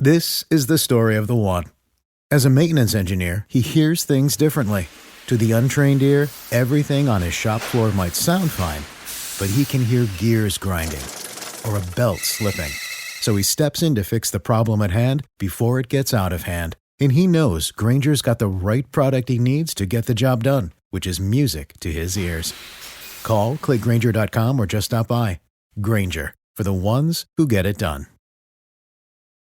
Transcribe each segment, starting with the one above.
This is the story of the one. As a maintenance engineer, he hears things differently. To the untrained ear, everything on his shop floor might sound fine, but he can hear gears grinding or a belt slipping. So he steps in to fix the problem at hand before it gets out of hand. And he knows Granger's got the right product he needs to get the job done, which is music to his ears. Call, click Grainger.com, or just stop by. Grainger, for the ones who get it done.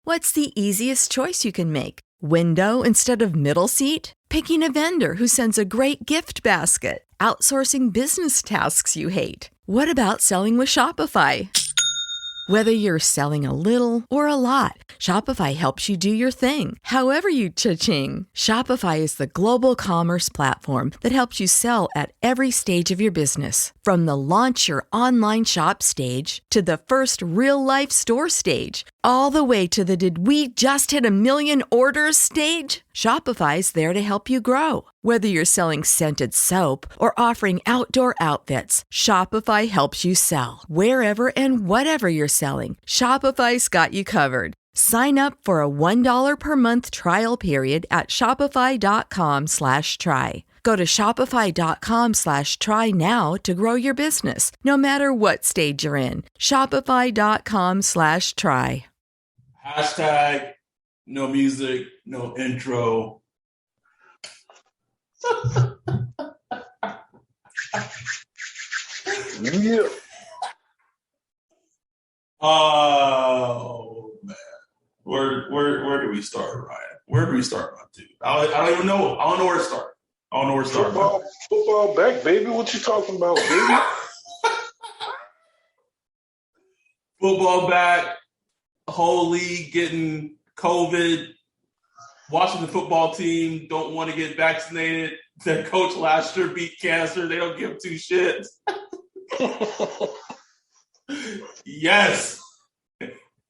What's the easiest choice you can make? Window instead of middle seat? Picking a vendor who sends a great gift basket? Outsourcing business tasks you hate? What about selling with Shopify? Whether you're selling a little or a lot, Shopify helps you do your thing, however you cha-ching. Shopify is the global commerce platform that helps you sell at every stage of your business. From the launch your online shop stage to the first real-life store stage, all the way to the did we just hit a million orders stage. Shopify's there to help you grow. Whether you're selling scented soap or offering outdoor outfits, Shopify helps you sell. Wherever and whatever you're selling, Shopify's got you covered. Sign up for a $1 per month trial period at shopify.com/try. Go to shopify.com/try now to grow your business, no matter what stage you're in. Shopify.com/try. Hashtag no music, no intro. Yeah. Oh man, where do we start, Ryan? Where do we start, my dude? I don't even know. I don't know where to start. Football back, baby. What you talking about, baby? Football back. Whole league getting COVID. Washington football team don't want to get vaccinated. Their coach last year beat cancer. They don't give two shits. Yes.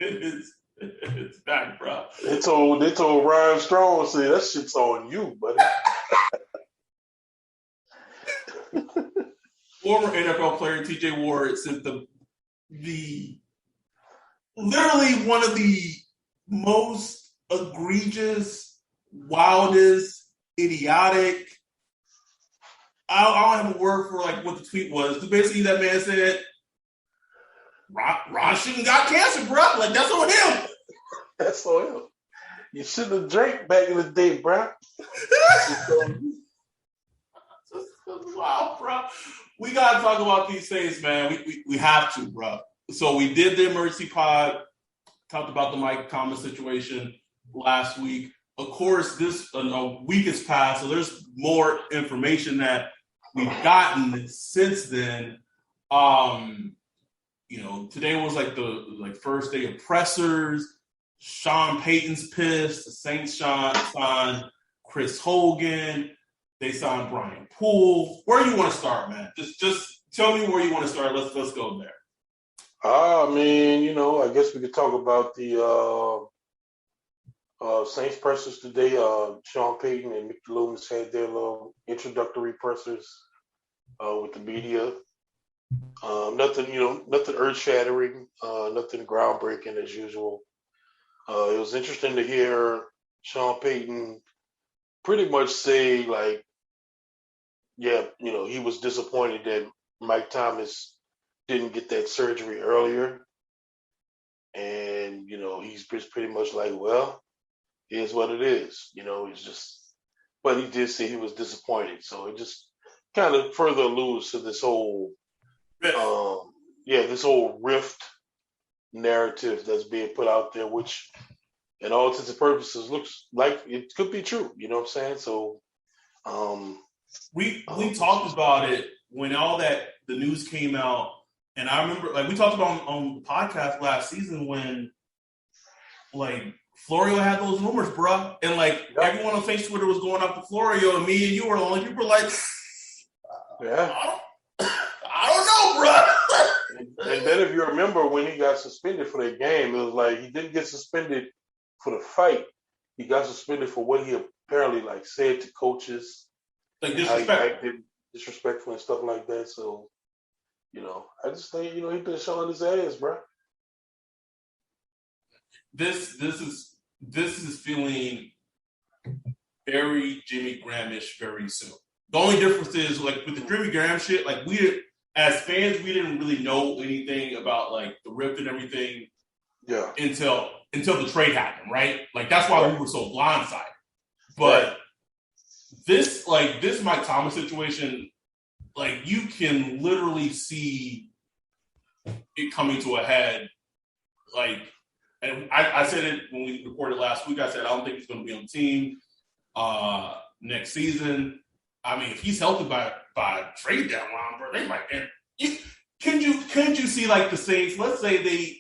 It's back, bro. They told Ryan Strong, say that shit's on you, buddy. Former NFL player T.J. Ward said the literally one of the most egregious, wildest, idiotic. I don't have a word for like what the tweet was. Basically, that man said, "Ron shouldn't got cancer, bro. Like that's on him. That's on him. You shouldn't have drank back in the day, bro." Wow, bro. We gotta talk about these things, man. We have to, bro. So we did the emergency pod, talked about the Mike Thomas situation last week. Of course, this a week has passed, so there's more information that we've gotten since then. Today was like the first day of pressers. Sean Payton's pissed. The Saints signed Chris Hogan. They signed Brian Poole. Where do you want to start, man? Just tell me where you want to start. Let's go there. I guess we could talk about the Saints pressers today. Sean Payton and Mickey Loomis had their little introductory pressers with the media. Nothing earth-shattering, nothing groundbreaking as usual. It was interesting to hear Sean Payton pretty much say, like, he was disappointed that Mike Thomas didn't get that surgery earlier. And, he's pretty much like, well, here's what it is. It's just, but he did say he was disappointed. So it just kind of further alludes to this whole, this whole rift narrative that's being put out there, which in all intents and purposes looks like it could be true. You know what I'm saying? So, we talked about it when all that the news came out, and I remember we talked about on the podcast last season when Florio had those rumors, bro, and everyone on Facebook Twitter was going after Florio, and me and you were the only people like, I don't know, bro. And then if you remember when he got suspended for that game, it was like he didn't get suspended for the fight. He got suspended for what he apparently said to coaches. Disrespectful and stuff like that. So, I just think, he been showing his ass, bro. This is this is feeling very Jimmy Graham-ish very soon. The only difference is, like, with the Jimmy Graham shit, like, as fans, we didn't really know anything about, like, the Rift and everything until the trade happened, right? Like, that's why we were so blindsided. But this Mike Thomas situation, like, you can literally see it coming to a head. Like, and I said it when we recorded last week. I said I don't think he's going to be on the team next season. I mean, if he's healthy by trade deadline, bro, they might. Can you see, like, the Saints? Let's say they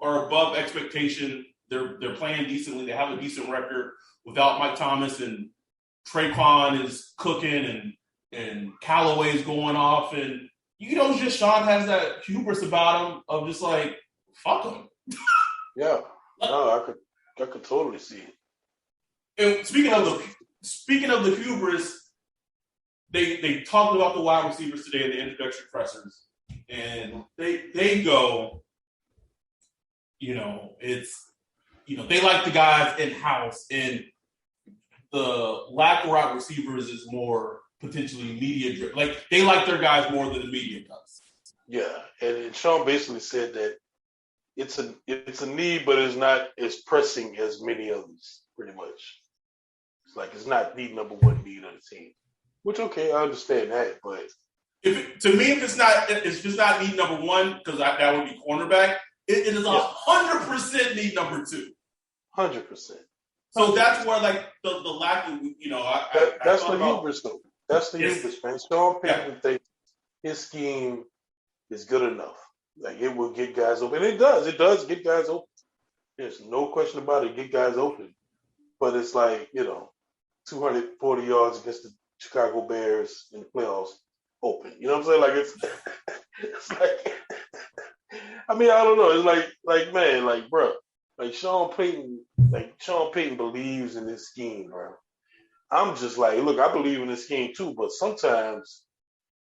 are above expectation. They're playing decently. They have a decent record without Mike Thomas, and Traquan is cooking, and Callaway's going off, and just Sean has that hubris about him of just like, fuck him. Yeah, no, I could totally see it. And speaking of the hubris, they talked about the wide receivers today in the introduction pressers, and they go, they like the guys in house, and the lack of wide receivers is more potentially media driven. Like, they like their guys more than the media does. Yeah, and Sean basically said that it's a need, but it's not as pressing as many others. Pretty much, it's like it's not the number one need of the team. Which, okay, I understand that, but if it's just not need number one, because that would be cornerback. It is 100% need number two. 100%. So that's where, like, the lack of, that's the hubris, though. That's the hubris, man. Sean Payton thinks his scheme is good enough. Like, it will get guys open. And it does. It does get guys open. There's no question about it. Get guys open. But it's like, 240 yards against the Chicago Bears in the playoffs open. You know what I'm saying? Like, it's like, I mean, I don't know. It's like, man, like, bro, like Sean Payton believes in this scheme, bro. I'm just like, look, I believe in this scheme too, but sometimes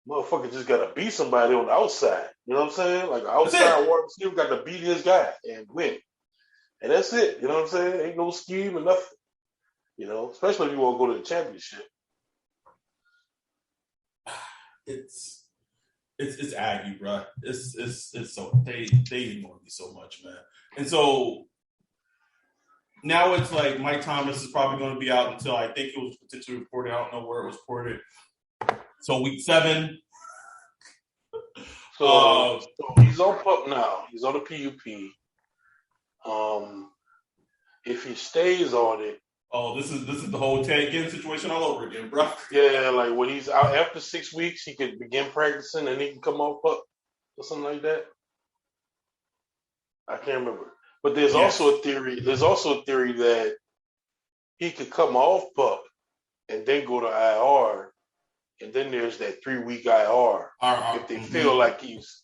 motherfucker just gotta beat somebody on the outside. You know what I'm saying? Like, an outside wide receiver got to beat his guy and win. And that's it. You know what I'm saying? Ain't no scheme or nothing. Especially if you want to go to the championship. It's Aggie, bro. It's so they ignore me so much, man. And so now it's like Mike Thomas is probably going to be out until, I think it was potentially reported. I don't know where it was reported. So week 7. So he's on PUP now. He's on the PUP. If he stays on it. Oh, this is the whole Ted Ginn situation all over again, bro. Yeah, like when he's out after 6 weeks, he could begin practicing and he can come off PUP or something like that. I can't remember. But there's also a theory. There's also a theory that he could come off PUP and then go to IR, and then there's that 3-week IR if they feel like he's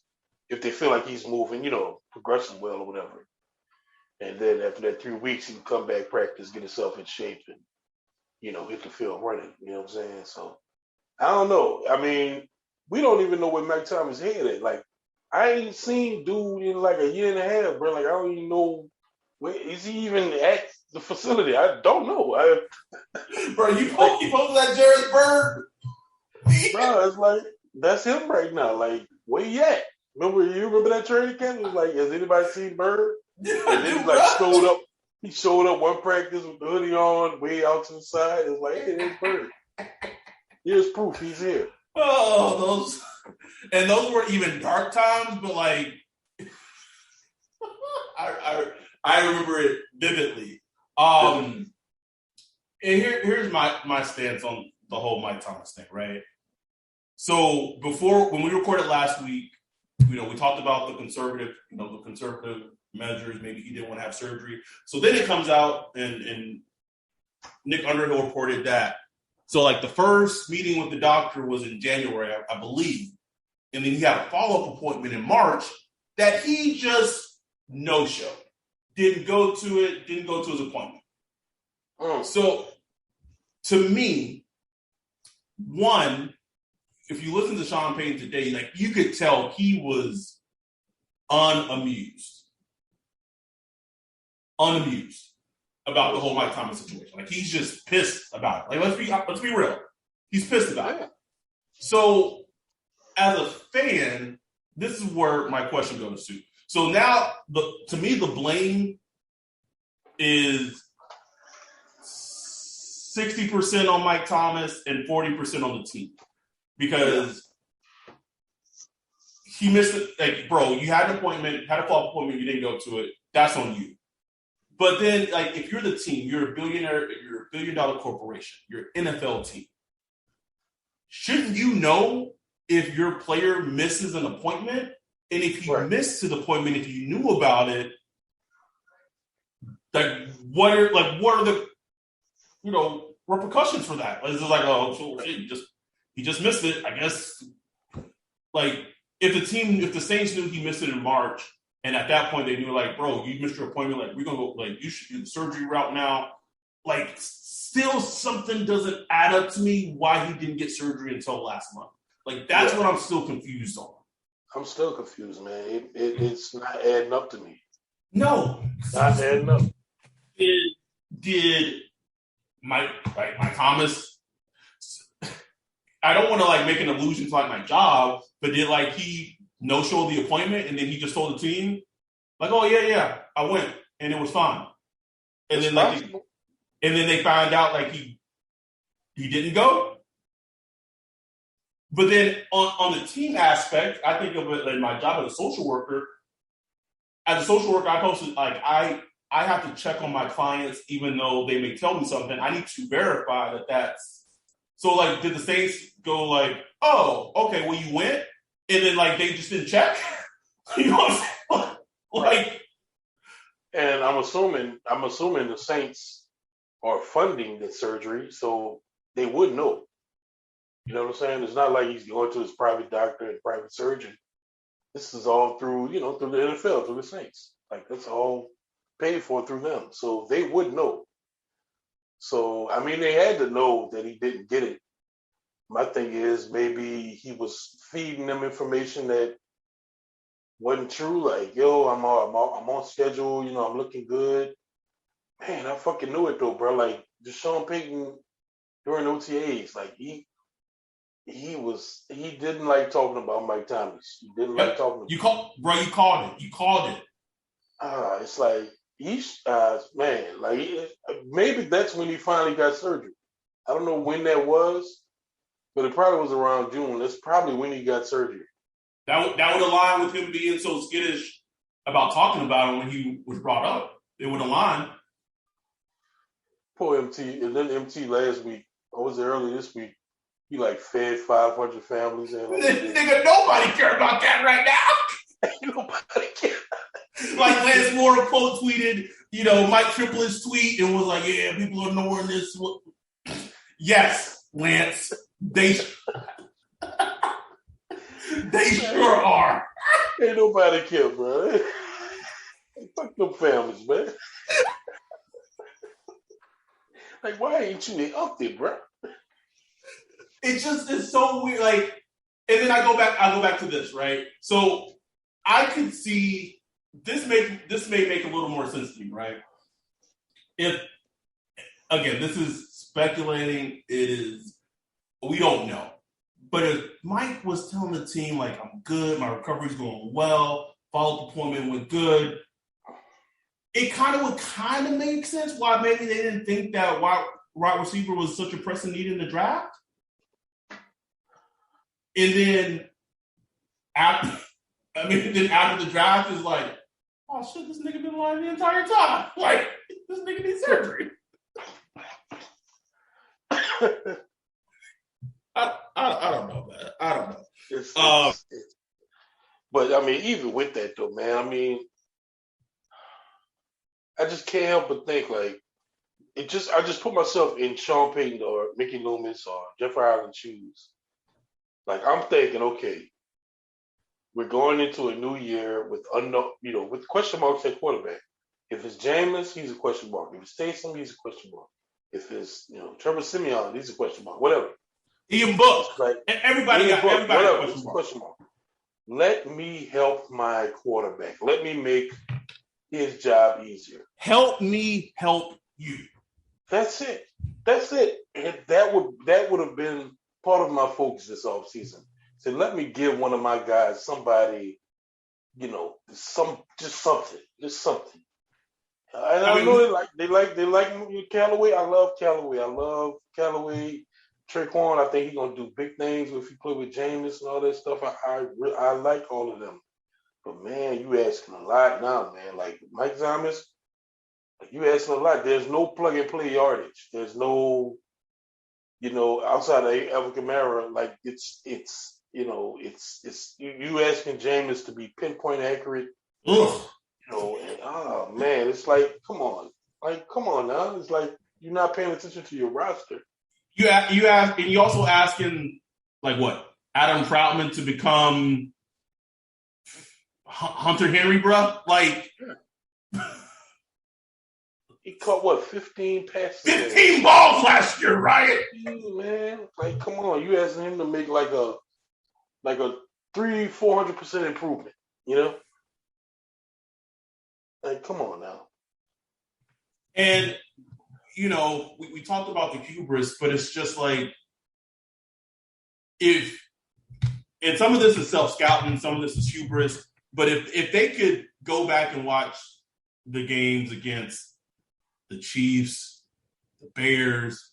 moving, progressing well or whatever. And then after that 3 weeks, he can come back, practice, get himself in shape, and hit the field running. You know what I'm saying? So I don't know. I mean, we don't even know where Mike Thomas' head at. Like, I ain't seen dude in like a year and a half, bro. Like, I don't even know where is he even at the facility. I don't know. Bro, you posted that Jared Bird? Bro, it's like that's him right now. Like, where he at? You remember that training camp? It was like, has anybody seen Bird? And then he showed up one practice with the hoodie on, way out to the side. It's like, hey, there's Bird. Here's proof he's here. Oh, those were even dark times, but like I remember it vividly. And here's my stance on the whole Mike Thomas thing, right? So when we recorded last week, we talked about the conservative measures. Maybe he didn't want to have surgery. So then it comes out, and Nick Underhill reported that. So, like, the first meeting with the doctor was in January, I believe. And then he had a follow-up appointment in March that he just no-showed. Didn't go to his appointment. So, to me, one, if you listen to Sean Payton today, like, you could tell he was unamused. unamused about the whole Mike Thomas situation. Like he's just pissed about it. Like let's be real. He's pissed about it. So as a fan, this is where my question goes to. So now to me the blame is 60% on Mike Thomas and 40% on the team. Because he missed it. Like, bro, you had an appointment, had a follow-up appointment, you didn't go to it. That's on you. But then, like, if you're the team, you're a billionaire, you're a billion-dollar corporation, you're an NFL team. Shouldn't you know if your player misses an appointment? And if he missed his appointment, if you knew about it, like, what are the, repercussions for that? Is it like, oh, so he just missed it? I guess, like, if the Saints knew he missed it in March, and at that point they knew, like, bro, you missed your appointment, like, we're gonna go, like, you should do the surgery route now. Like, still something doesn't add up to me why he didn't get surgery until last month. Like, that's what I'm still confused on. I'm still confused, man. It's not adding up to me. No, not adding up. Did Mike Thomas? I don't want to like make an allusion to like my job, but did like he no-show the appointment and then he just told the team like, oh yeah, I went and it was fine, and then like and then they found out like he didn't go. But then on the team aspect, I think of it like my job as a social worker. As a social worker, I posted like I have to check on my clients even though they may tell me something. I need to verify that that's so. Like, did the Saints go like, oh, okay, well you went, and then like they just didn't check? You know what I'm saying? Like, and I'm assuming the Saints are funding the surgery, so they would know. You know what I'm saying? It's not like he's going to his private doctor and private surgeon. This is all through, through the NFL, through the Saints. Like, that's all paid for through them. So they would know. So, I mean, they had to know that he didn't get it. My thing is maybe he was feeding them information that wasn't true. Like, yo, I'm on schedule. I'm looking good. Man, I fucking knew it, though, bro. Like, just Sean Payton during OTAs, like, he didn't like talking about Mike Thomas. He didn't like talking about you called it. You called it. It's like man, like maybe that's when he finally got surgery. I don't know when that was, but it probably was around June. That's probably when he got surgery. That would align with him being so skittish about talking about it when he was brought up. It would align. Poor MT, and then MT last week, or was it early this week? He like fed 500 families. And nigga, nobody care about that right now. Nobody care. Like Lance Moore quote tweeted, Mike Triplett's tweet and was like, yeah, people are ignoring this. Yes, Lance, they sure are. Ain't nobody care, bro. Fuck them families, man. Like, why ain't you up there, bro? It's so weird. Like, and then I go back to this, right? So I could see this may make a little more sense to me, right? If again, this is speculating, we don't know. But if Mike was telling the team, like, I'm good, my recovery's going well, follow-up appointment went good, it would make sense why maybe they didn't think that wide receiver was such a pressing need in the draft. And then after the draft is like, oh shit, this nigga been lying the entire time. Like, this nigga needs surgery. I don't know, man. I don't know. But I mean, even with that though, man, I mean, I just can't help but think like I just put myself in Sean Payton or Mickey Loomis or Jeff Ireland's shoes. Like, I'm thinking, okay, we're going into a new year with unknown, with question marks at quarterback. If it's Jameis, he's a question mark. If it's Taysom, he's a question mark. If it's Trevor Simeon, he's a question mark. Whatever. Ian Book. Like, everybody got a question mark. Let me help my quarterback. Let me make his job easier. Help me help you. That's it. That's it. And that would have been part of my focus this offseason. So let me give one of my guys somebody, just something. And I know they like Callaway. I love Callaway. Traquan, I think he's gonna do big things if he play with Jameis and all that stuff. I like all of them. But man, you asking a lot now, man. Like Mike Thomas, you asking a lot. There's no plug and play yardage. There's no, outside of Alvin Kamara, like it's you asking Jameis to be pinpoint accurate. Ugh. And oh man, it's like come on now. It's like you're not paying attention to your roster. You ask, and you also asking like what Adam Troutman to become Hunter Henry, bro? Like he caught 15 passes, 15 balls last year, right? Man, like come on, you asking him to make like a 300-400% improvement, Like, come on now. And, we talked about the hubris, but it's just like, and some of this is self-scouting, some of this is hubris, but if they could go back and watch the games against the Chiefs, the Bears,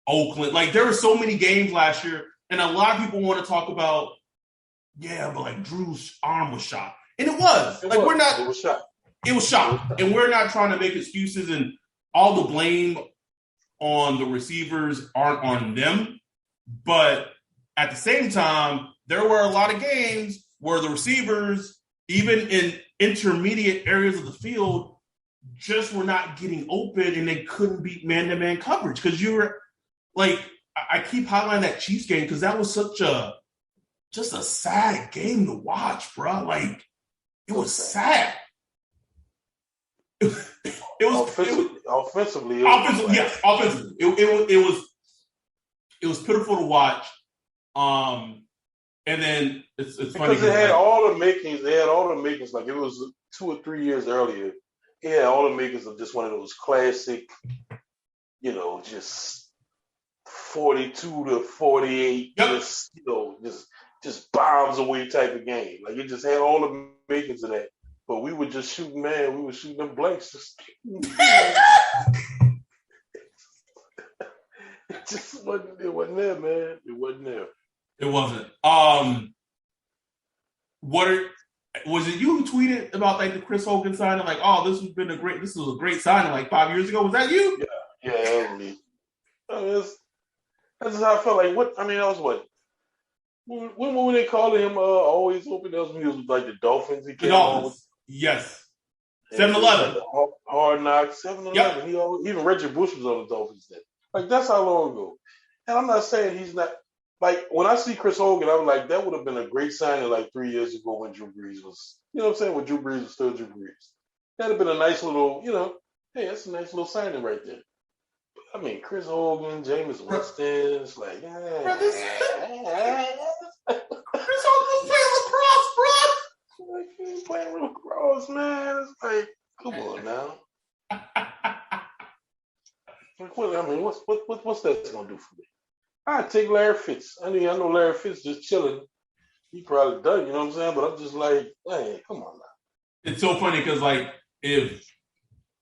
Oakland, like there were so many games last year, and a lot of people want to talk about, but like Drew's arm was shot. And it was. It was shot. It was shot. And we're not trying to make excuses, and all the blame on the receivers aren't on them. But at the same time, there were a lot of games where the receivers, even in intermediate areas of the field, just were not getting open and they couldn't beat man-to-man coverage. Because you were like, I keep highlighting that Chiefs game because that was just a sad game to watch, bro. Like, it was sad. Offensively. It was pitiful to watch. And then it's funny because it had all the makings. They had all the makings. Like it was 2 or 3 years earlier. It had all the makings of just one of those classic, just 42-48, just bombs away type of game. Like it just had all the makings of that. But we were just shooting, man. We were shooting them blanks. It wasn't there, man. It wasn't there. It wasn't. Was it you who tweeted about like the Chris Hogan signing? Like, oh, this was a great signing like 5 years ago. Was that you? Yeah, that was me. That's just how I felt. Like what? I mean, that was what? When were they calling him always open? That was when he was with, like the Dolphins. The Dolphins. Yes. 7-11. Hard Knocks. 7-11. Yep. Even Reggie Bush was on the Dolphins then. Like that's how long ago. And I'm not saying he's not. Like when I see Chris Hogan, I'm like that would have been a great signing like 3 years ago when Drew Brees was. You know what I'm saying? When Drew Brees was still Drew Brees. That'd have been a nice little. Hey, that's a nice little signing right there. I mean, Chris Hogan, Jameis Winston, it's like, Chris Hogan was playing lacrosse, bro. Like, he ain't playing lacrosse, man. It's like, come on now. Like, what's that gonna do for me? I'd take Larry Fitz. I know Larry Fitz just chilling. He probably done, you know what I'm saying? But I'm just like, hey, come on now. It's so funny because like if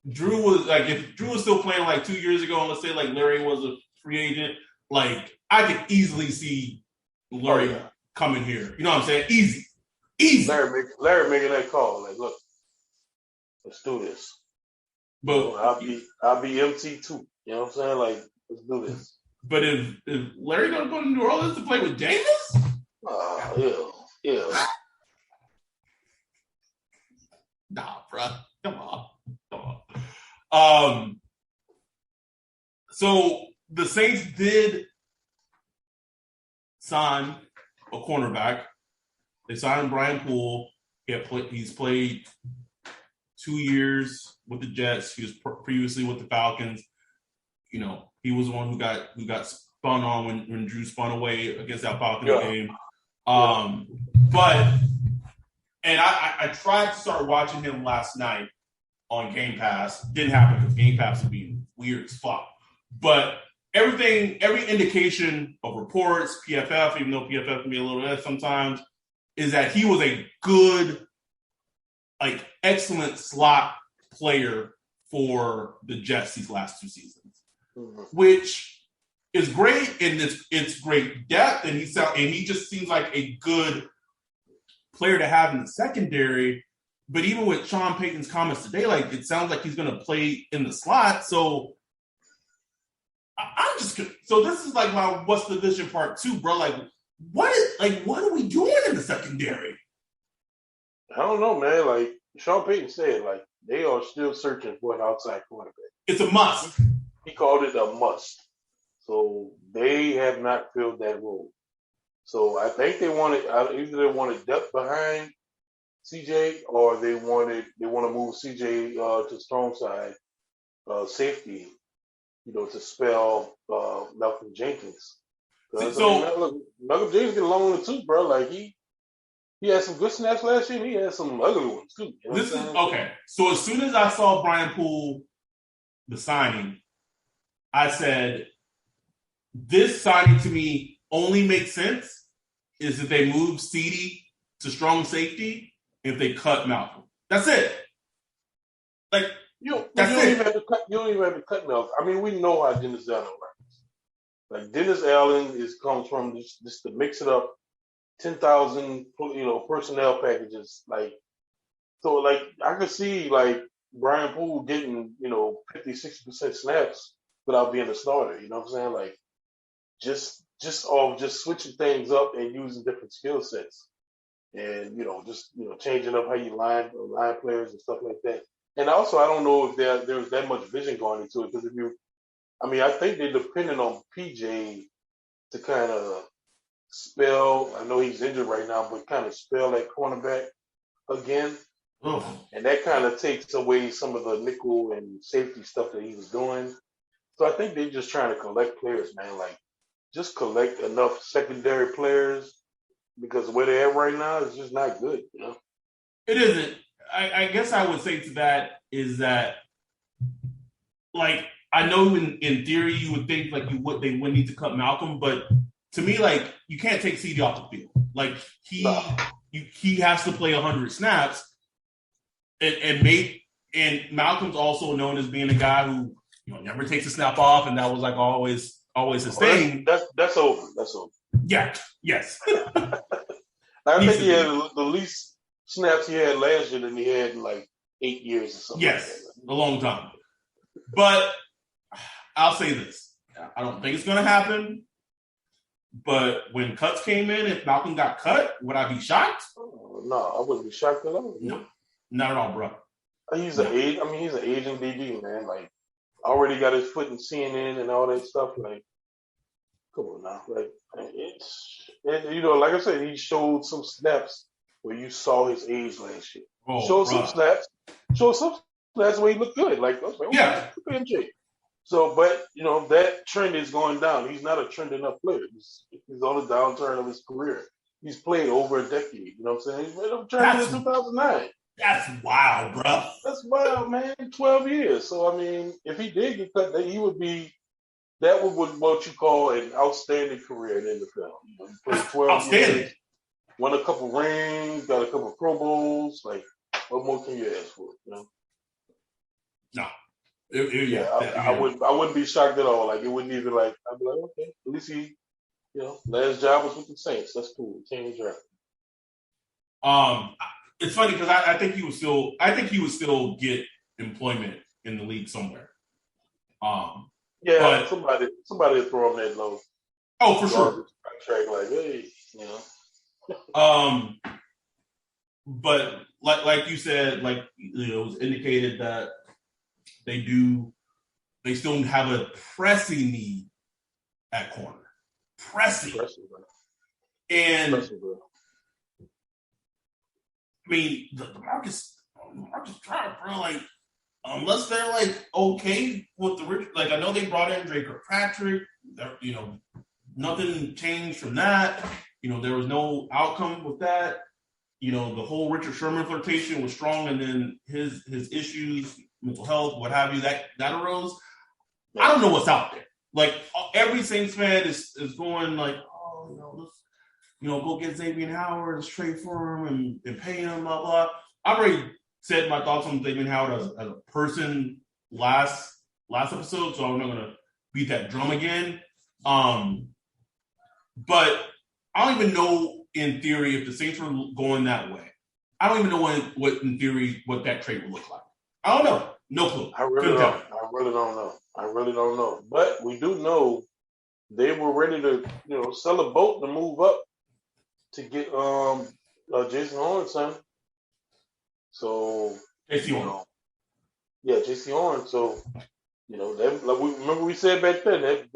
Drew was still playing like 2 years ago, and let's say like Larry was a free agent, like I could easily see Larry coming here. You know what I'm saying? Easy. Larry making that call. Like, look, let's do this. But I'll be MT too. You know what I'm saying? Like, let's do this. But if Larry gonna go to New Orleans to play with Jameis? Oh, yeah. Nah, bro. Come on. So the Saints did sign a cornerback. They signed Brian Poole. He's played 2 years with the Jets. He was previously with the Falcons. He was the one who got spun on when Drew spun away against that Falcons game. But I tried to start watching him last night, on Game Pass. Didn't happen because Game Pass would be weird as fuck. But every indication of reports, PFF, even though PFF can be a little sometimes, is that he was a good, like, excellent slot player for the Jets these last 2 seasons, which is great, and it's great depth, and he just seems like a good player to have in the secondary. But even with Sean Payton's comments today, like, it sounds like he's going to play in the slot. So so this is like my what's the vision part 2, bro. Like, what are we doing in the secondary? I don't know, man. Like Sean Payton said, like they are still searching for an outside quarterback. It's a must. He called it a must. So they have not filled that role. So I think either they wanted depth behind CJ, or they want to move CJ to strong side safety, to spell Malcolm Jenkins. Malcolm Jenkins get along with the too, bro. Like he had some good snaps last year. He had some ugly ones too. This is okay. So as soon as I saw Brian Poole, the signing, I said, this signing to me only makes sense is if they move CeeDee to strong safety, if they cut Malcolm. That's it. Like, you don't even have to cut Malcolm. I mean, we know how Dennis Allen works. Like Dennis Allen comes from just to mix it up, 10,000 personnel packages. Like, so like I could see like Brian Poole getting 50-60% snaps without being a starter. You know what I'm saying? Like just switching things up and using different skill sets, and changing up how you line players and stuff like that. And also, I don't know if there's that much vision going into it, because I think they're depending on PJ to kind of spell. I know he's injured right now, but kind of spell that cornerback again. Ugh. And that kind of takes away some of the nickel and safety stuff that he was doing. So I think they're just trying to collect players, man. Like, just collect enough secondary players, because where they're at right now is just not good, It isn't. I guess I would say to that is that, like, I know in theory you would think like they wouldn't need to cut Malcolm, but to me, like, you can't take CeeDee off the field. Like he has to play 100 snaps, and Malcolm's also known as being a guy who never takes a snap off, and that was like always his thing. That's over. That's over. Yeah. Yes. I think he had the least snaps he had last year than he had in like 8 years or something. Yes, a long time. But I'll say this. I don't think it's going to happen. But when cuts came in, if Malcolm got cut, would I be shocked? No, I wouldn't be shocked at all. No, not at all, bro. He's an aging DB, man. Like, already got his foot in CNN and all that stuff. Like, come on now. Like, like I said, he showed some snaps where you saw his age last year. Showed some snaps where he looked good. Like, yeah. Look at MJ. So, but, that trend is going down. He's not a trend enough player. He's on the downturn of his career. He's played over a decade. You know what I'm saying? He's made a turn in 2009. That's wild, bro. That's wild, man. 12 years. So, I mean, if he did get cut, he would be, that would be what you call an outstanding career in the NFL. He played 12 years, won a couple rings, got a couple Pro Bowls. Like, what more can you ask for? No. I wouldn't be shocked at all. Like, it wouldn't even like, I'd be like, okay, at least he, last job was with the Saints. That's cool. Change draft. It's funny because I think he would still get employment in the league somewhere. But somebody will throw him that low. Oh, for sure. Track like, hey, But like you said, like it was indicated that they still have a pressing need at corner. Pressing. And I mean, the Marcus Trout, bro, like, unless they're like okay with the rich, like I know they brought in Drake Kirkpatrick, nothing changed from that. There was no outcome with that. the whole Richard Sherman flirtation was strong, and then his issues, mental health, what have you, that arose. I don't know what's out there. Like every Saints fan is going like, oh, let's go get Xavier Howard, let's trade for him and pay him, blah blah. I've already said my thoughts on Xavier Howard as a person last episode, so I'm not gonna beat that drum again. But I don't even know in theory if the Saints were going that way. I don't even know what in theory what that trade would look like. I don't know. No clue. I really don't know. But we do know they were ready to, sell a boat to move up to get Jason Horn's son. So JC Horn. Yeah, JC Horn. So remember we said back then that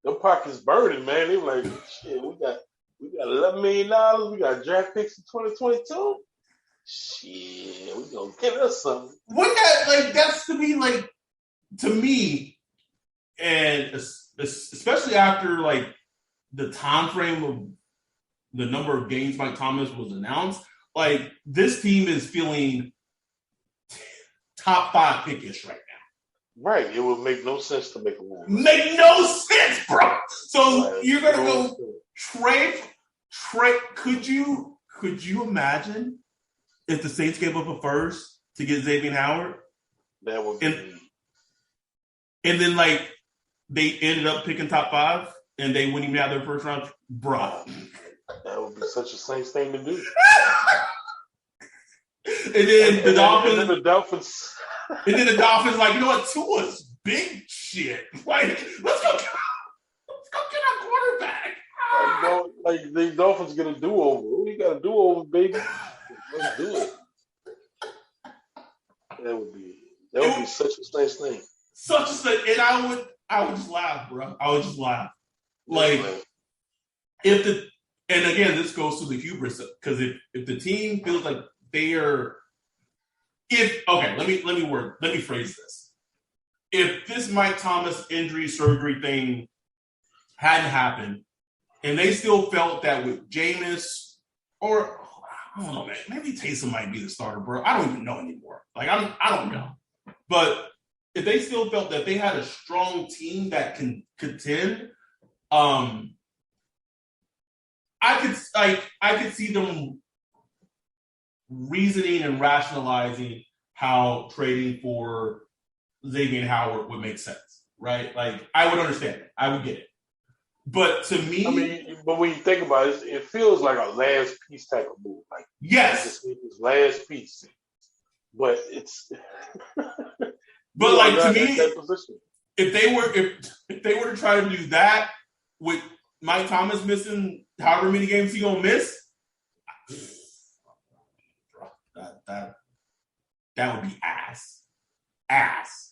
them pockets burning, man. They were like, shit, we got $11 million. We got draft picks in 2022. Shit, we gonna get us something. That's to me, and especially after the time frame of the number of games Mike Thomas was announced, this team is feeling top 5 pickish right now. Right, it would make no sense to make a move. Make no sense, bro. So you're gonna go trade. Could you imagine if the Saints gave up a first to get Xavier Howard? That would be. And then they ended up picking top 5 and they wouldn't even have their first round, bro. That would be such a Saints thing to do. And then the Dolphins. And then the Dolphins. And then the Dolphins, you know what? Tua's big shit. Let's go get our quarterback. The Dolphins get a do-over. We got a do-over, baby. Let's do it. That would be such a Saints thing. Such a thing, and I would just laugh, bro. I would just laugh. And again, this goes to the hubris, because if the team feels like they are, let me phrase this. If this Mike Thomas injury surgery thing hadn't happened, and they still felt that with Jameis, or I don't know, man, maybe Taysom might be the starter, bro. I don't even know anymore. I don't know. But if they still felt that they had a strong team that can contend, I could see them reasoning and rationalizing how trading for Xavier Howard would make sense, right? I would understand it. I would get it. But to me, but when you think about it, it feels like a last piece type of move. Yes, it's last piece. But it's. But to me, if they were to try to do that with Mike Thomas missing however many games he gonna miss, that would be ass.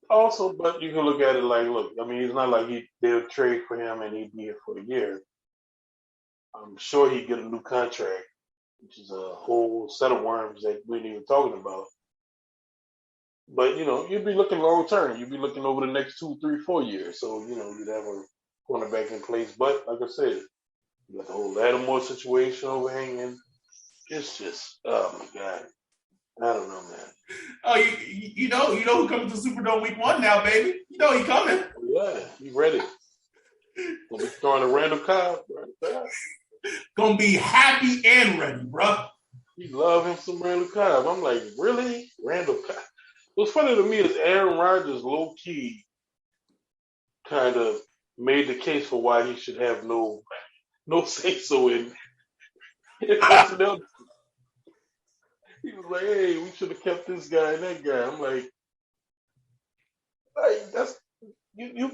Also, but you can look at it it's not like they'll trade for him and he'd be here for a year. I'm sure he'd get a new contract, which is a whole set of worms that we ain't even talking about. But, you'd be looking long term. You'd be looking over the next 2, 3, 4 years. So, you'd have a cornerback in place. But, like I said, you got the whole Lattimore situation overhanging. It's just, oh, my God. I don't know, man. Oh, you know who comes to Superdome week 1 now, baby. You know he coming. Yeah, he ready. Gonna be throwing a Randall Cobb. Gonna be happy and ready, bro. You love him some Randall Cobb. I'm like, really? Randall Cobb? What's funny to me is Aaron Rodgers low-key kind of made the case for why he should have no say-so in personnel. He was like, hey, we should have kept this guy and that guy. I'm like that's you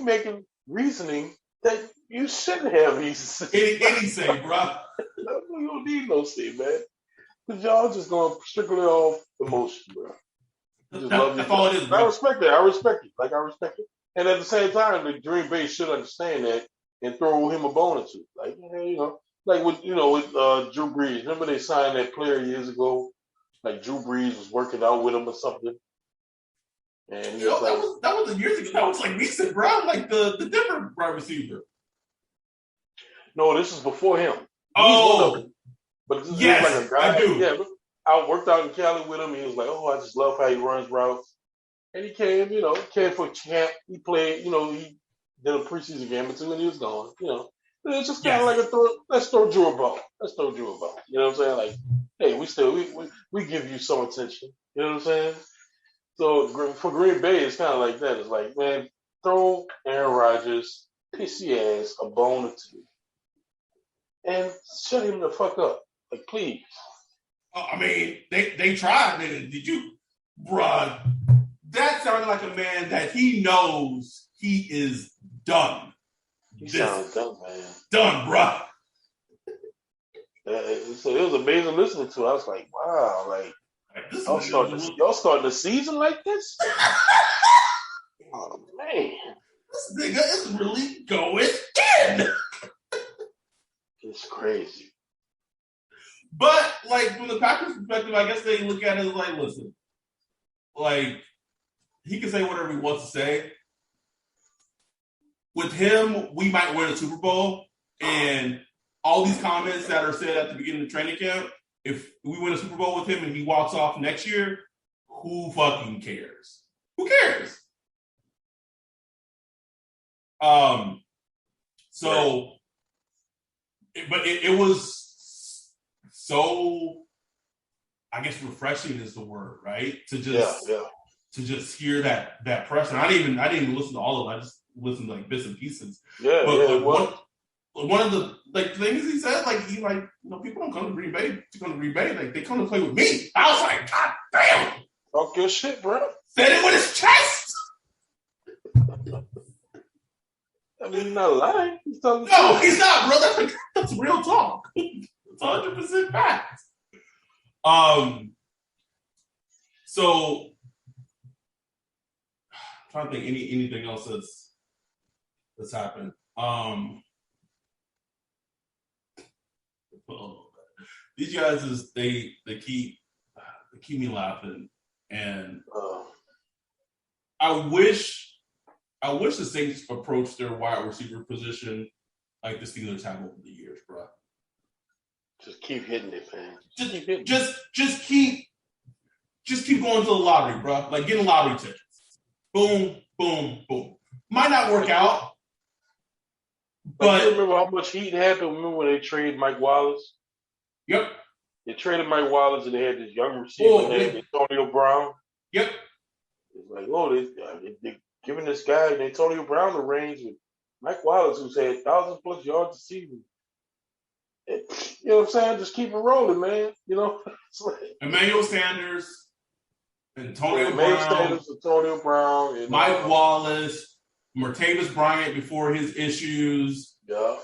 making reasoning that you shouldn't have any say, bro. You don't need no say, man. Because y'all just going strictly off emotion, bro. That's all it is, bro. I respect it. I respect it. And at the same time, the Green Bay should understand that and throw him a bone or two. With Drew Brees. Remember they signed that player years ago? Drew Brees was working out with him or something. And he that was years ago. That was recent, bro. The different wide receiver. No, this is before him. He's one of Oh, them. But this is like yes, a guy. I do. Yeah, I worked out in Cali with him. He was like, "Oh, I just love how he runs routes." And he came, came for camp. He played, he did a preseason game or two, and he was gone. And it's just kind of Yes. like let's throw Drew a ball. Let's throw Drew a ball. You know what I'm saying? Like, hey, we give you some attention. You know what I'm saying? So for Green Bay, it's kind of like that. It's like, man, throw Aaron Rodgers, pissy ass, a bone or two, and shut him the fuck up. Like, please. I mean, they tried. Did you, bruh? That sounded like a man that he knows he is done. He sounds dumb, man. Done, bruh. So it was amazing listening to. I was like, wow, like y'all starting the season like this? Oh man, this nigga is really going in. It's crazy. But like from the Packers' perspective, I guess they look at it as like, listen, like he can say whatever he wants to say. With him, we might win a Super Bowl, and all these comments that are said at the beginning of training camp, if we win a Super Bowl with him and he walks off next year, who fucking cares? Who cares? So, but it was so, I guess refreshing is the word, right? To just hear that pressure. I didn't even listen to all of it. I just listened to like bits and pieces. Yeah, but one of the things he said, people don't come to Green Bay to come to Green Bay. Like they come to play with me. I was like, God damn. Talk your shit, bro. Said it with his chest. I mean, he's not lying. He's No, he's not, bro. That's real talk. It's 100% fact. So I'm trying to think anything else that's happened. These guys they keep me laughing, and I wish the Saints approached their wide receiver position like the Steelers have over the years, bro. Just keep hitting it, man. Just keep going to the lottery, bro. Like getting lottery tickets. Boom, boom, boom. Might not work out, but you remember how much heat happened? Remember when they traded Mike Wallace? Yep. They traded Mike Wallace and they had this young receiver named Antonio Brown. Yep. It's like, they're giving this guy Antonio Brown the reins with Mike Wallace, who's had 1,000+ yards a season. And, you know what I'm saying? Just keep it rolling, man. Emmanuel Sanders, Antonio Brown, and Mike Wallace, Martavis Bryant before his issues. Yeah.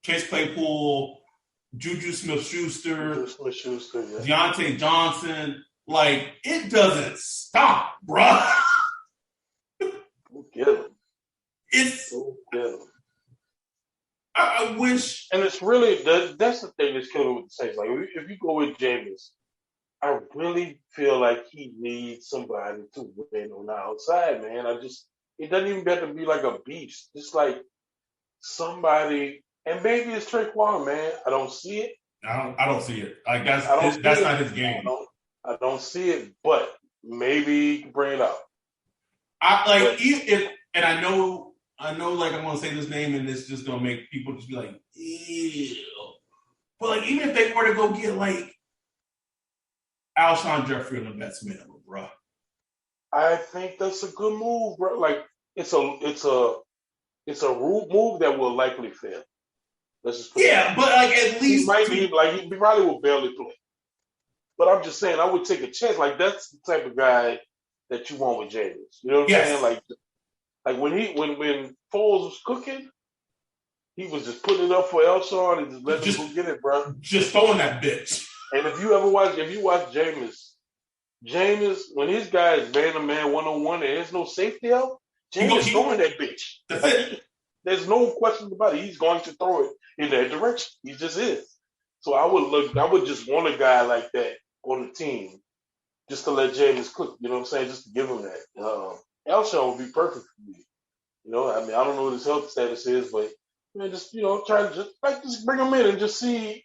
Chase Claypool, Juju Smith-Schuster, yeah. Deontay Johnson. Like, it doesn't stop, bruh. Go get him. Go get him. I wish. And it's really, that's the thing that's killing with the Saints. Like, if you go with Jameis, I really feel like he needs somebody to win on the outside, man. It doesn't even have to be like a beast. Just like somebody, and maybe it's Traquan, man. I don't see it. I don't see it. Like that's not his game. I don't see it, but maybe he can bring it out. And I know, like I'm gonna say this name, and it's just gonna make people just be like, ew. But like, even if they were to go get like Alshon Jeffrey on the best minimum, bro. I think that's a good move, bro. Like it's a move that will likely fail. Let's just but like at least he probably will barely play. But I'm just saying, I would take a chance. Like that's the type of guy that you want with James. You know what I'm saying? Like when Foles was cooking, he was just putting it up for Elshon and just letting him go get it, bro. Just throwing that bitch. And if you watch Jameis, when his guy is man-to-man 1-on-1 and there's no safety out, Jameis throwing that bitch. That's it. There's no question about it. He's going to throw it in that direction. He just is. So I would just want a guy like that on the team just to let Jameis cook. You know what I'm saying? Just to give him that. Elshon would be perfect for me. You know, I mean, I don't know what his health status is, but man, just try to just bring him in and just see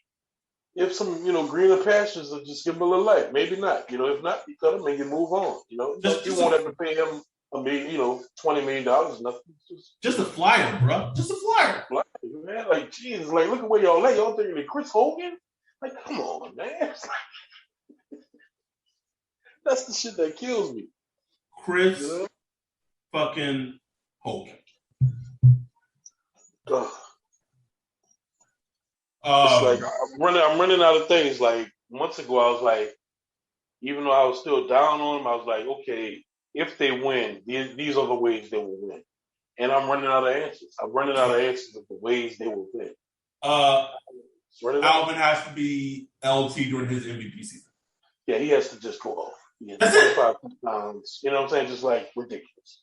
if some greener pastures will just give him a little life. Maybe not. If not, you cut him and you move on. You won't have to pay him $20 million. Nothing. Just a flyer, bro. Just a flyer. Man, like Jesus, like look at where y'all at. Y'all thinking of Chris Hogan? Like, come on, man. That's the shit that kills me. Chris fucking Hogan. It's like I'm running out of things. Like months ago, I was like, even though I was still down on them, I was like, okay, if they win, these are the ways they will win. And I'm running out of answers. I'm running out of answers of the ways they will win. Alvin has to be LT during his MVP season. Yeah, he has to just go off. 25 pounds. You know what I'm saying? Just like ridiculous.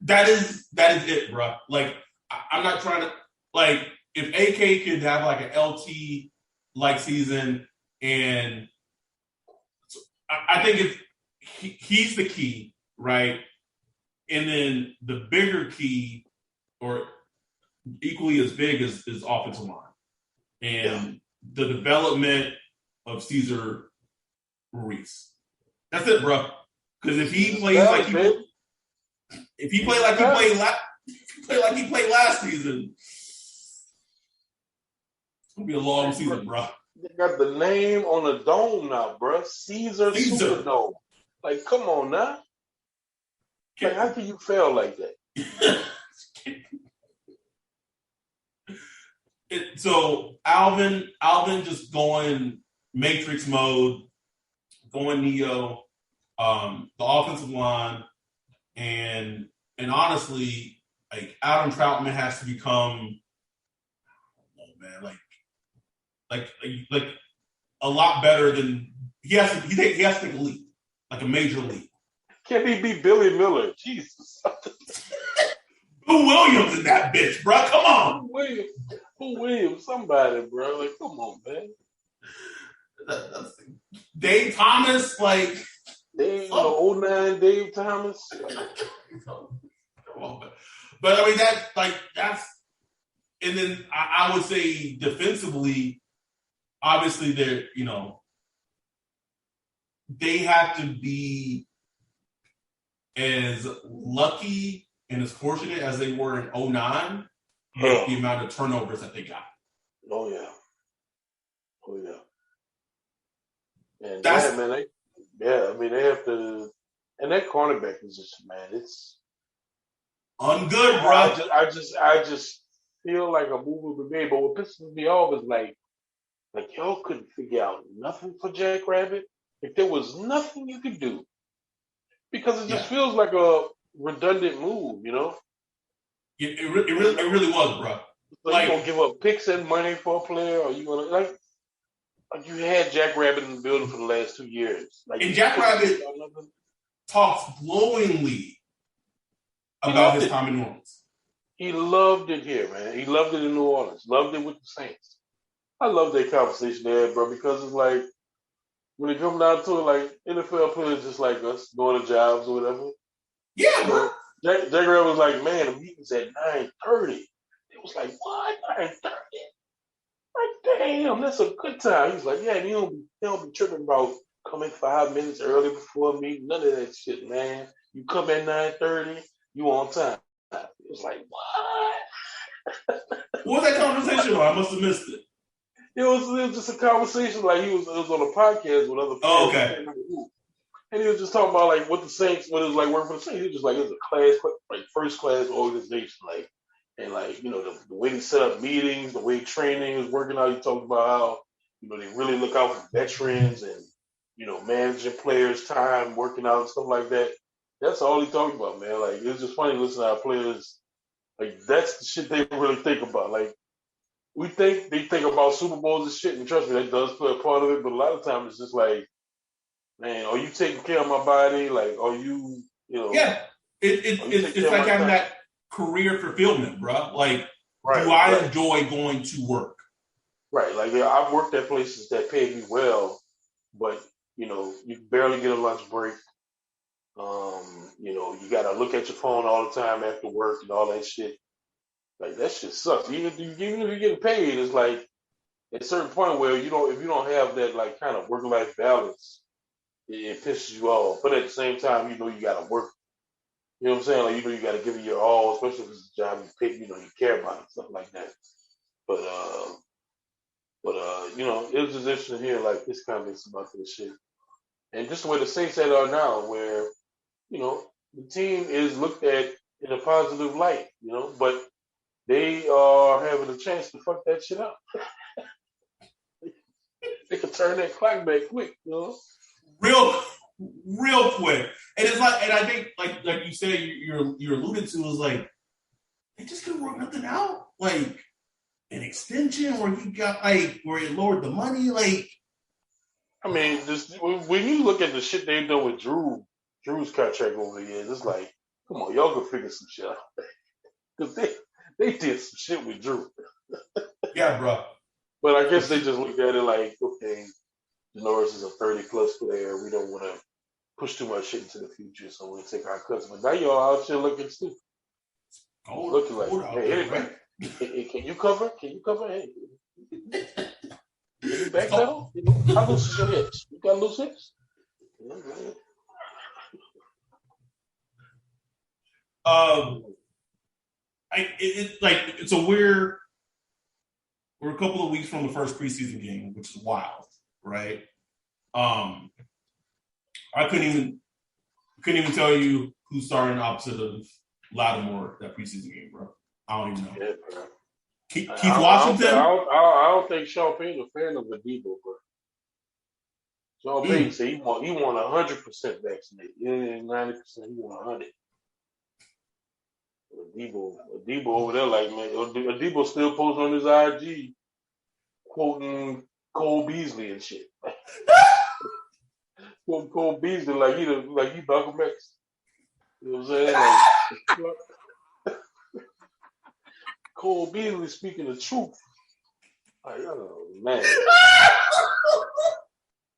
That is it, bro. Like I'm not trying to like if AK could have like an LT like season, and I think he's the key, right? And then the bigger key, or equally as big, is offensive line and the development of Cesar Ruiz. That's it, bro. Because if he plays like he played last season, it's gonna be a long season, bro. They got the name on the dome now, bro. Caesar Superdome. Like, come on now. Like, how can you fail like that? So Alvin just going Matrix mode, going Neo, the offensive line, and honestly, like Adam Troutman has to become, like a lot better than he has to take a leap, like a major leap. Can't he be Billy Miller? Jesus. Who Williams in that bitch, bro? Come on. Who Williams? Somebody, bro. Like, come on, man. Dave Thomas, like. Dave, 09 Dave Thomas. Come on, but I mean that's. And then I would say defensively, obviously they're they have to be as lucky and as fortunate as they were in 09 with the amount of turnovers that they got. Oh yeah. And they have to, and that cornerback position, man, it's ungood, bro. I just feel like a move would be made, but what pisses me off is like y'all couldn't figure out nothing for Jack Rabbit. Like there was nothing you could do because it just feels like a redundant move, It really was, bro. Like you gonna give up picks and money for a player, or you gonna like you had Jack Rabbit in the building for the last 2 years. Like, and Jack Rabbit talks glowingly about his time in New Orleans. He loved it here, man. He loved it in New Orleans. Loved it with the Saints. I love that conversation there, bro, because it's like when it comes down to it, like NFL players just like us going to jobs or whatever. Yeah, bro. Jack Rabbit was like, man, the meeting's at 9:30. It was like, what? 9:30? Like, damn, that's a good time. He's like, yeah, you don't be tripping about coming 5 minutes early before a meeting. None of that shit, man. You come at 9:30, you on time. It was like, what? What was that conversation on? I must have missed it. It was just a conversation like it was on a podcast with other people. Oh, okay. And he was just talking about like what the Saints, what it was like working for the Saints. He was just like, it was a class, like first class organization, like, and like, the way they set up meetings, the way training is working out. He talked about how, they really look out for veterans and, managing players' time, working out and stuff like that. That's all he talked about, man. Like, it was just funny listening to our players. Like, that's the shit they really think about. Like, they think about Super Bowls and shit, and trust me, that does play a part of it. But a lot of times it's just like, man, are you taking care of my body? Like, are you, Yeah, it's like having that career fulfillment, bro. Like, do I enjoy going to work? Right. Like, I've worked at places that paid me well, but you barely get a lunch break. You got to look at your phone all the time after work and all that shit. Like that shit sucks. Even if you're getting paid, it's like at a certain point where if you don't have that like kind of work life balance, it pisses you off. But at the same time, you got to work. You know what I'm saying? Like you got to give it your all, especially if it's a job you pick. You care about it, stuff like that. But it was just interesting to hear like this comments about this shit, and just the way the Saints are now, where the team is looked at in a positive light, but they are having a chance to fuck that shit up. They can turn that clock back quick, real quick. And it's like, and I think like you said, you're alluded to is like they just couldn't work nothing out, like an extension where he got where it lowered the money, like. I mean, when you look at the shit they've done with Drew's contract over the years, it's like, come on, y'all can figure some shit out. Because they did some shit with Drew. Yeah, bro. But I guess they just looked at it like, okay, Norris is a 30-plus player. We don't want to push too much shit into the future, so we'll take our cuts. But now y'all out here looking stupid. Looking like, hey, can you cover? Hey. Can you back pedal? How loose is your hips? You got loose hips? So we're a couple of weeks from the first preseason game, which is wild, right? I couldn't even tell you who's starting opposite of Lattimore that preseason game, bro. I don't even know. Yeah, bro. Keith Washington. I don't think Sean Payton's a fan of Adebo, bro. Sean Payton said he want 100% vaccinated. 90%, he want 100. Adebo over there, like, man, Adebo still posting on his IG, quoting Cole Beasley and shit. Quoting Cole Beasley like he Malcolm X. You know what I'm saying? Like, Cole Beasley speaking the truth. Like, oh, man.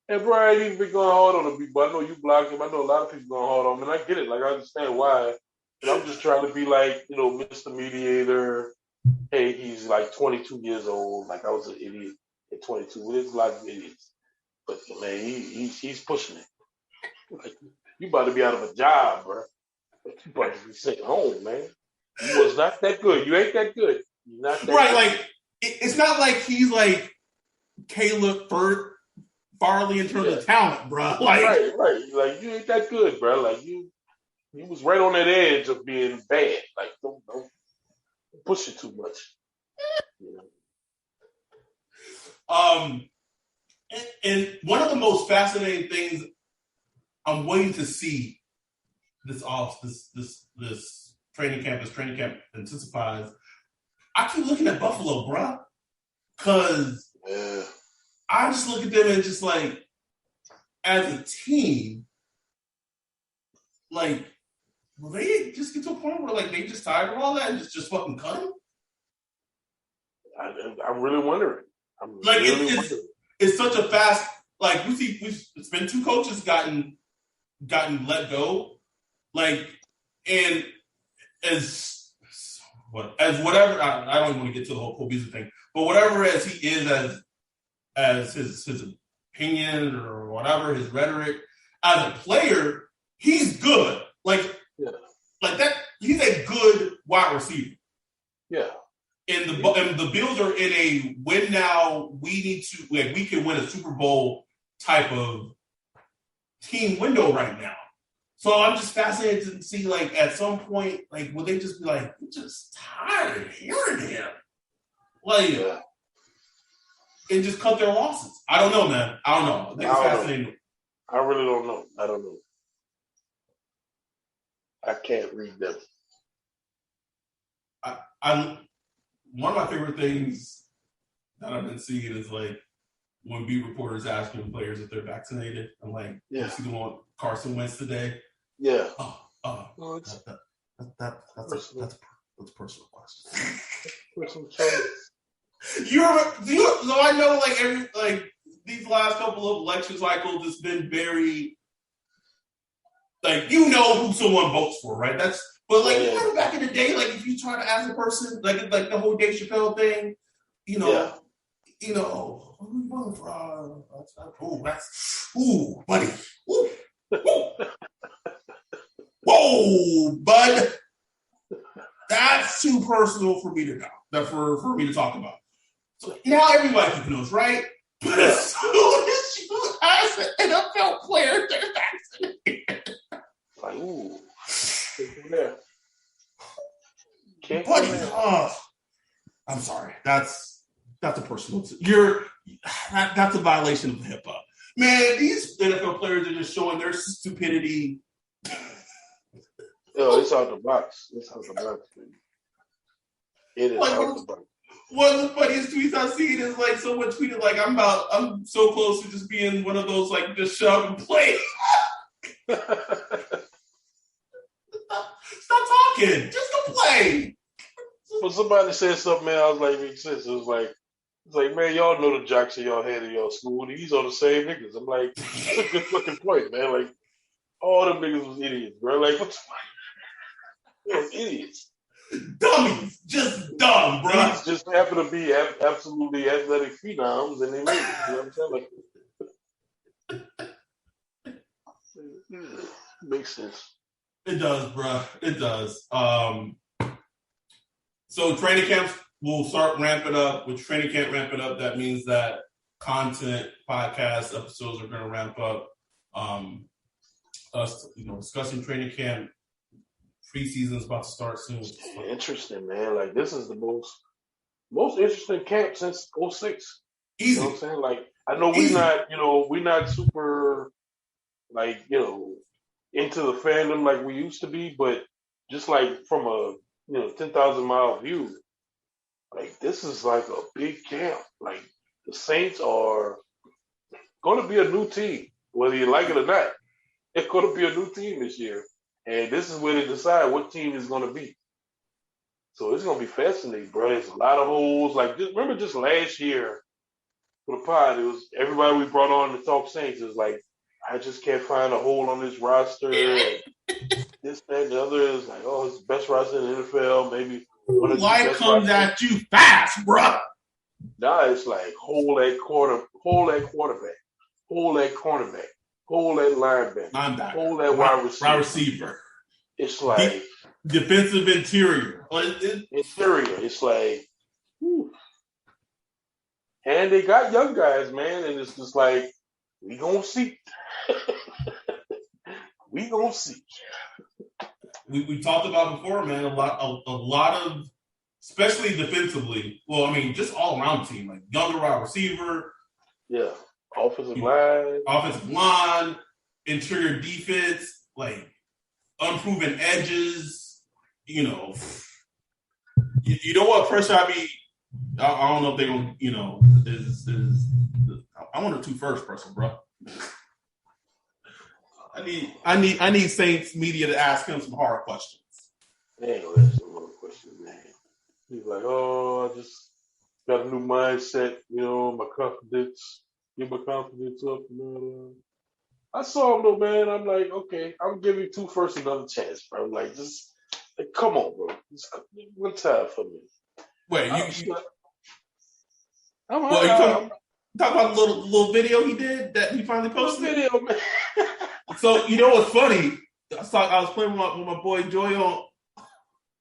And bro, I ain't even been going hard on the people. I know you blocked him. I know a lot of people going hard on him. And I get it. Like, I understand why. But I'm just trying to be like, Mr. Mediator. Hey, he's like 22 years old. Like, I was an idiot at 22. Well, there's a lot of idiots. But, man, he's pushing it. Like, you about to be out of a job, bro. You about to be sitting home, man. You was not that good. You ain't that good. You're not that right, good. like, it's not like he's like Caleb Farley in terms of talent, bro. Like, right. Like, you ain't that good, bro. Like, you was right on that edge of being bad. Like, don't push it too much. And one of the most fascinating things I'm waiting to see this training camp intensifies. I keep looking at Buffalo, bro, because I just look at them and just like, as a team, like, will they just get to a point where like they just tired of all that and just fucking cut them? I'm really wondering. It's such a fast, like, it's been 2 coaches gotten let go, like, and as whatever, I don't want to get to the whole Cole Beasley thing, but whatever as he is as his opinion or whatever, his rhetoric, as a player, he's good. Like that, he's a good wide receiver. Yeah. And the Bills are in a win now. We can win a Super Bowl type of team window right now. So I'm just fascinated to see, like, at some point, like, will they just be like, I'm just tired of hearing him, like, and just cut their losses? I don't know, man. I don't know. I think it's fascinating. I really don't know. I don't know. I can't read them. One of my favorite things that I've been seeing is like when beat reporters asking players if they're vaccinated. I'm like, you see the one Carson Wentz today? Yeah. That's a personal question. Personal choice. So I know like these last couple of election cycles, it's been very Like, you know who someone votes for, right? But like, you remember back in the day, like if you try to ask a person, like the whole Dave Chappelle thing, who you voting for? Buddy. Whoa, bud. That's too personal for me to know. For me to talk about. So now everybody knows, right? But as soon as you ask an NFL player, they're vaccinated. Like, ooh. Buddy, I'm sorry. That's a personal. That's a violation of HIPAA. Man, these NFL players are just showing their stupidity. Yo, it's out the box. It's out the box, baby. It is out the box. One of the funniest tweets I've seen is like someone tweeted like I'm so close to just being one of those like just shove and play. Stop talking. Just go play. But somebody said something, man. I was like, makes sense. It was like, man, y'all know the jocks that y'all had in your school. These are the same niggas. I'm like, that's a good fucking point, man. Like, all them niggas was idiots, bro. Like, what's idiots? Dummies. Just dumb, bro. These just happen to be absolutely athletic phenoms, and they made it. You know what I'm saying? Like, makes sense. It does, bro. It does. So training camps will start ramping up. With training camp ramping up, that means that content, podcast episodes are going to ramp up. Us, discussing training camp. Preseason is about to start soon. Interesting, man. Like, this is the most interesting camp since 06. Easy. You know what I'm saying? Like, I know we're not super, like, into the fandom like we used to be, but just like from a 10,000 mile view, like, this is like a big camp. Like, the Saints are going to be a new team, whether you like it or not. It's going to be a new team this year. And this is where they decide what team is going to be. So it's going to be fascinating, bro. There's a lot of holes. Like, remember just last year for the pod, it was everybody we brought on to talk Saints is like, I just can't find a hole on this roster. And this, that, and the other is like, oh, it's the best roster in the NFL. Maybe one of the life comes at you fast, bro. Now it's like hole that quarterback, hole that cornerback, hole that linebacker, hole that wide receiver. It's like defensive interior. Interior. It's like, whew. And they got young guys, man, and it's just like, we gonna see. We gonna see. We talked about before, man. A lot of, especially defensively. Well, I mean, just all around the team, like younger wide receiver. Yeah, offensive line, interior defense, like unproven edges. You know what pressure I mean. I don't know if they gonna, is I want a 2 first person, bro. I need Saints media to ask him some hard questions. They ain't gonna ask some hard questions, man. He's like, oh, I just got a new mindset, my confidence, get my confidence up. I saw him though, man. I'm like, okay, I'm giving 2 first another chance, bro. I'm like, just come on, bro. Just one time for me. Wait, you talking about the little video he did that he finally posted? Video, man. So you know what's funny? I was playing with my boy Joy on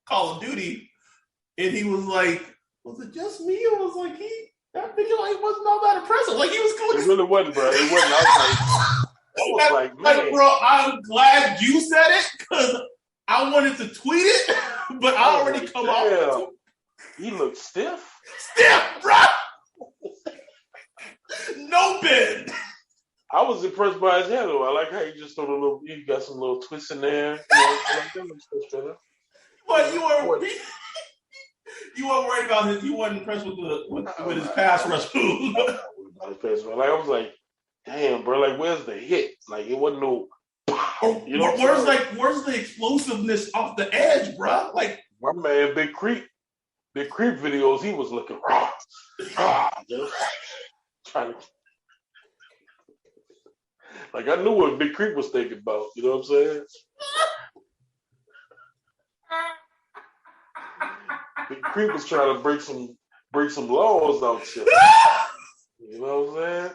Call of Duty, and he was like, "Was it just me?" Or was like that video wasn't all that impressive. Like, he was going. It really wasn't, bro. It wasn't. I was like, man, bro, I'm glad you said it because I wanted to tweet it, but I already come off. He looked stiff. Stiff, bro. No bend. I was impressed by his hair though. I like how he just he got some little twists in there. But you weren't worried about his. You weren't impressed with his pass rush move. Like, I was like, damn, bro. Like, where's the hit? Like, it wasn't no. Where's the explosiveness off the edge, bro? Like, my man, Big Creep videos. He was looking raw, trying to. Like I knew what Big Creep was thinking about. You know what I'm saying? Big Creep was trying to break some laws out shit. You know what I'm saying?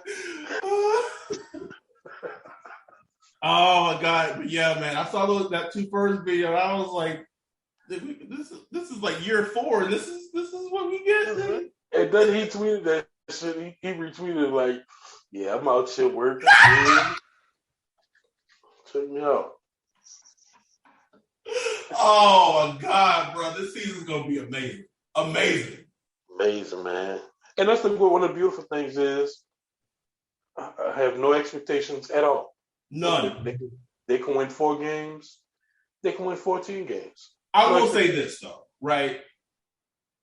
Oh my God! But yeah, man, I saw that 2 first video. And I was like, this is like year 4, and this is what we get. Man. And then he tweeted that shit. He retweeted like, "Yeah, I'm out here working. Check me out." Oh my God, bro! This season's gonna be amazing, amazing, man. And that's one of the beautiful things is I have no expectations at all. None. They can win 4 games. They can win 14 games. I will say this though, right?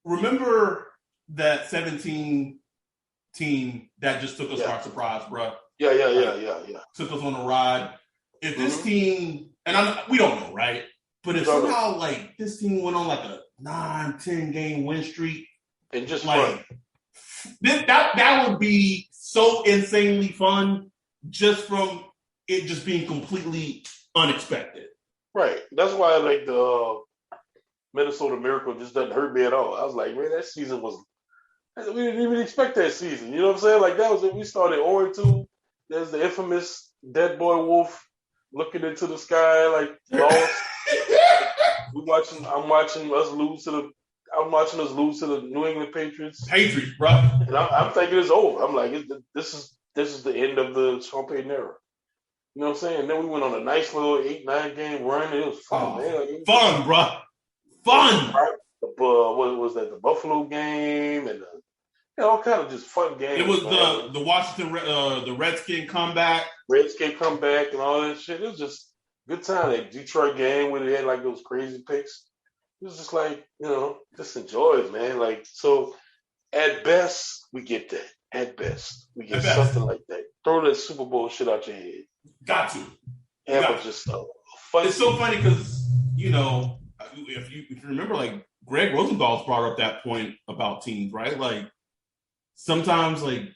Remember that 17 team that just took us by surprise, bro? Yeah. Took us on a ride. If this team, and we don't know, right? But if somehow like this team went on like a 9-10 game win streak, and just like that would be so insanely fun, just from it just being completely unexpected. Right. That's why like the Minnesota Miracle just doesn't hurt me at all. I was like, man, that season was. We didn't even expect that season. You know what I'm saying? Like that was it. We started 0-2. There's the infamous Dead Boy Wolf looking into the sky like lost. I'm watching us lose to the New England Patriots. Bro. And I'm thinking it's over. I'm like, this is the end of the Sean Payton era. You know what I'm saying? And then we went on a nice little 8-9 game run. It was fun, man. Like, fun, bro. Fun. Right? What was that? The Buffalo game and all kind of just fun games. It was the Washington the Redskin comeback. And all that shit. It was just good time. That Detroit game where they had like those crazy picks. It was just like, just enjoy it, man. Like, so at best, we get that. At best, we get something like that. Throw that Super Bowl shit out your head. Got to. Just fun. It's so funny because, if you remember, like, Greg Rosenthal's brought up that point about teams, right? Like, sometimes, like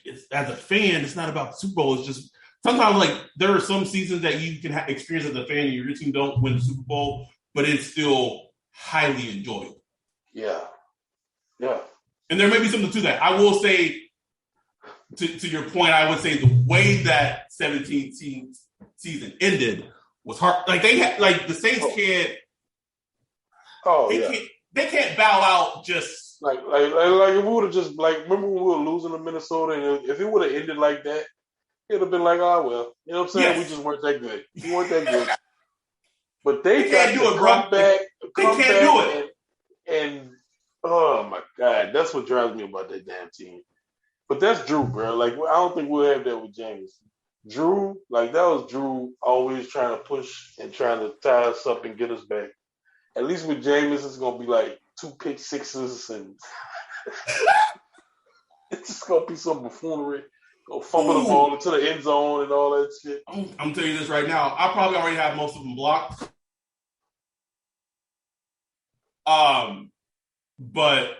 it's, as a fan, it's not about the Super Bowl. It's just sometimes, like, there are some seasons that you can experience as a fan and your team don't win the Super Bowl, but it's still highly enjoyable. Yeah. And there may be something to that. I will say, to your point, I would say the way that 17 season ended was hard. Like they had, like the Saints can't. Oh yeah. They can't bow out just like if we would have just remember when we were losing to Minnesota, and if it would have ended like that, it'd have been like, oh well, you know what I'm saying? Yes. We just weren't that good. We weren't that good. But they got to come back. They can't do it. And oh my God, that's what drives me about that damn team. But that's Drew, bro. Like, I don't think we'll have that with James. Drew, like, that was Drew always trying to push and trying to tie us up and get us back. At least with James, it's going to be like 2 pick sixes and it's just going to be some buffoonery. Go fumble the ball into the end zone and all that shit. I'm telling you this right now. I probably already have most of them blocked. But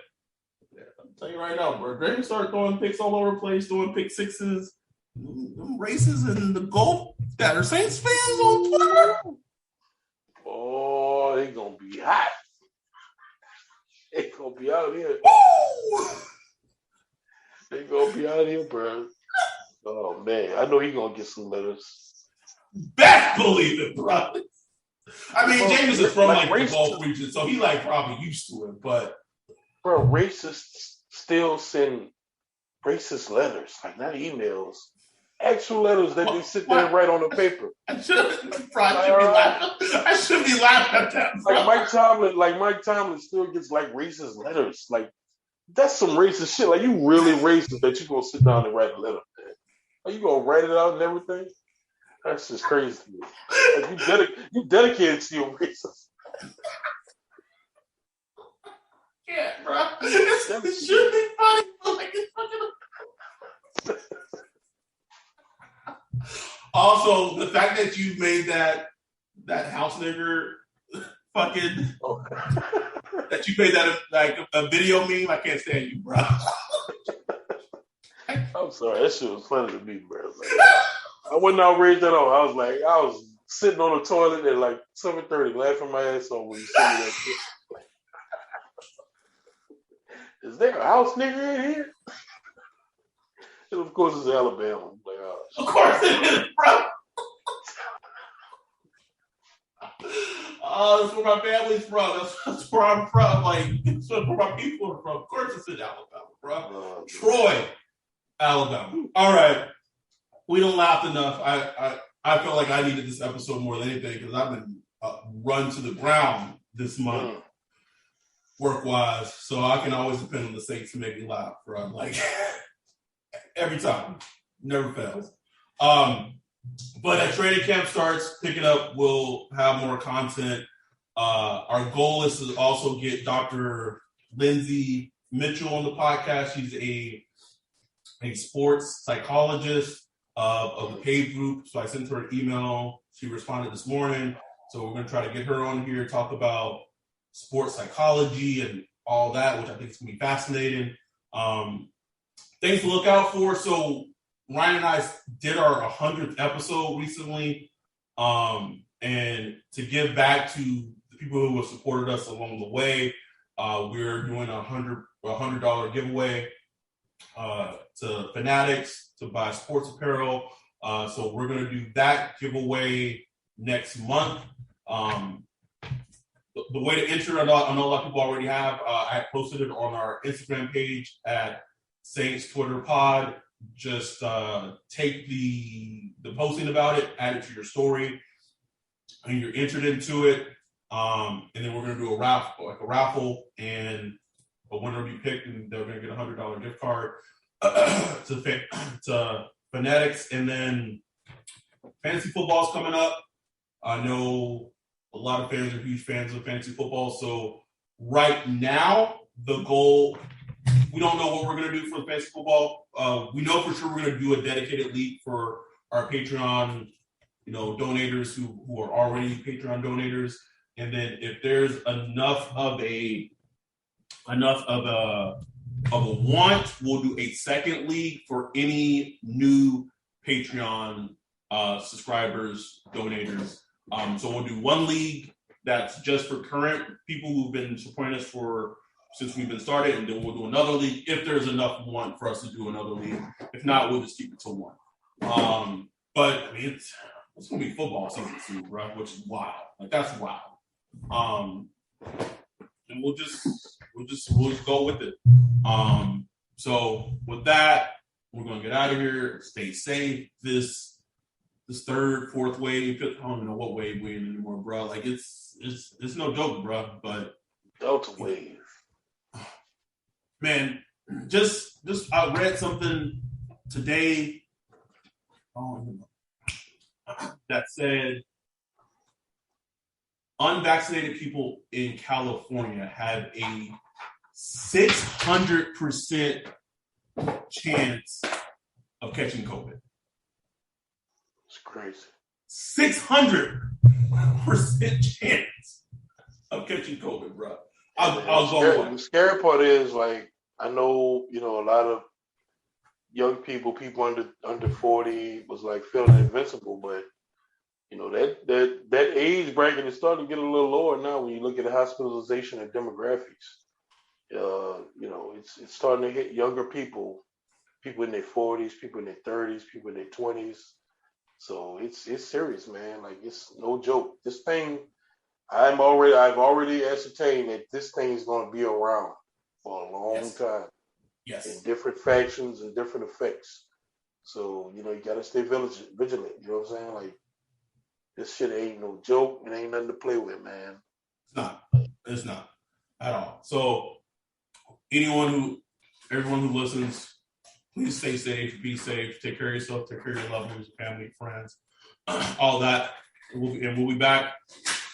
I'm telling you right now, bro, Greg started throwing picks all over the place, doing pick sixes, them races and the golf that are Saints fans on Twitter. Oh, they gonna be hot. They gonna be out here. Woo! They gonna be out here, bro. Oh man, I know he gonna get some letters. Best believe it, bro. I mean, James is from the Gulf region, so he probably used to it, but bro, racists still send racist letters, like not emails, actual letters that they sit there and write on the paper. I should be laughing at that. Bro. Like Mike Tomlin still gets racist letters. Like that's some racist shit. Like you really racist that you gonna sit down and write a letter, man. Are you gonna write it out and everything? That's just crazy to me. Like you dedicated to your racism. Yeah, bro. It should be funny, but it's fucking. Also, the fact that you made that house nigger fucking that you made that a video meme, I can't stand you, bro. I'm sorry, that shit was funny to me, bro. I wasn't outraged at all. I was sitting on the toilet at like 7:30, laughing my ass off when you said that shit. Is there a house nigga in here? And of course, it's Alabama. I'm like, oh, Of course it is, bro. Oh, that's where my family's from. That's where I'm from. Like, that's where my people are from. Of course it's in Alabama, bro. Troy, Alabama. All right. We don't laugh enough. I feel like I needed this episode more than anything because I've been run to the ground this month, work-wise. So I can always depend on the Saints to make me laugh, bro. Like, every time. Never fails. But as training camp starts picking up, we'll have more content. Our goal is to also get Dr. Lindsay Mitchell on the podcast. She's a sports psychologist of the PAVE group. So I sent her an email. She responded this morning. So we're going to try to get her on here, talk about sports psychology and all that, which I think is going to be fascinating. Things to look out for. So Ryan and I did our 100th episode recently, and to give back to the people who have supported us along the way, we're doing a $100 giveaway to Fanatics to buy sports apparel. So we're going to do that giveaway next month. The way to enter, I know a lot of people already have. I posted it on our Instagram page at Saints Twitter Pod. Just take the posting about it, add it to your story, and you're entered into it. And then we're going to do a raffle, and a winner will be picked, and they're going to get a $100 gift card to Fanatics. And then fantasy football is coming up. I know a lot of fans are huge fans of fantasy football. So right now, the goal, we don't know what we're going to do for the fantasy football. We know for sure we're going to do a dedicated league for our Patreon, donators who are already Patreon donators. And then if there's enough of a want, we'll do a second league for any new Patreon subscribers, donators. So we'll do one league that's just for current people who've been supporting us since we've been started, and then we'll do another league if there's enough want for us to do another league. If not, we'll just keep it to one. But I mean, it's gonna be football season soon, bro, which is wild. Like, that's wild. And we'll just go with it. So with that, we're gonna get out of here. Stay safe. This third, fourth wave, I don't even know what wave we're in anymore, bro. Like, it's no joke, bro. But Delta wave. Man, just I read something today that said unvaccinated people in California have a 600% chance of catching COVID. It's crazy. 600% chance of catching COVID, bro. I'll go on. The scary part is, like, I know, a lot of young people under 40 was like feeling invincible, but that age bracket is starting to get a little lower now when you look at the hospitalization and demographics. It's starting to hit younger people in their 40s, people in their 30s, people in their 20s. So it's serious, man. Like, it's no joke. This thing, I've already ascertained that this thing is going to be around for a long time. Yes. In different factions and different effects. So, you got to stay vigilant. You know what I'm saying? Like, this shit ain't no joke. It ain't nothing to play with, man. It's not at all. So everyone who listens, please stay safe, be safe, take care of yourself, take care of your loved ones, family, friends, all that. And we'll be back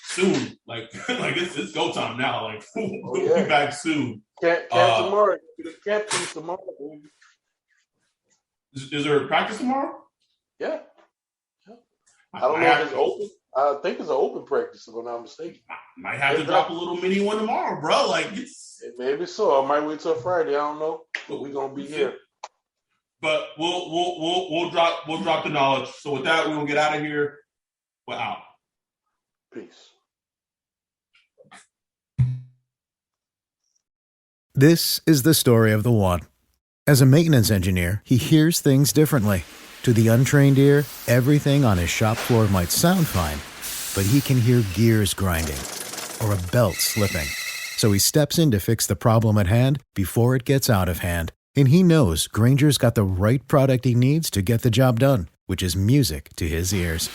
soon. Like it's go time now. Like, we'll be back soon. Camp tomorrow. Camp tomorrow, baby. Is there a practice tomorrow? Yeah. I don't know if it's open. I think it's an open practice, if I'm not mistaken. I might have to drop a little mini one tomorrow, bro. Like, it's maybe so. I might wait till Friday. I don't know. But we're gonna be here. But we'll drop the knowledge. So with that, we're gonna get out of here. We're out. Peace. This is the story of the one. As a maintenance engineer, he hears things differently. To the untrained ear, everything on his shop floor might sound fine, but he can hear gears grinding or a belt slipping. So he steps in to fix the problem at hand before it gets out of hand. And he knows Grainger's got the right product he needs to get the job done, which is music to his ears.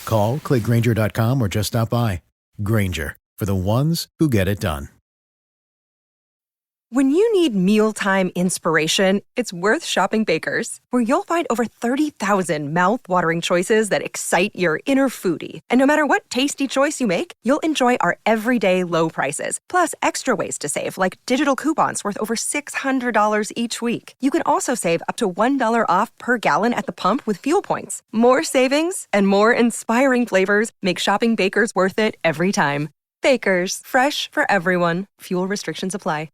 Call, click Grainger.com, or just stop by. Grainger, for the ones who get it done. When you need mealtime inspiration, it's worth shopping Baker's, where you'll find over 30,000 mouth-watering choices that excite your inner foodie. And no matter what tasty choice you make, you'll enjoy our everyday low prices, plus extra ways to save, like digital coupons worth over $600 each week. You can also save up to $1 off per gallon at the pump with fuel points. More savings and more inspiring flavors make shopping Baker's worth it every time. Baker's, fresh for everyone. Fuel restrictions apply.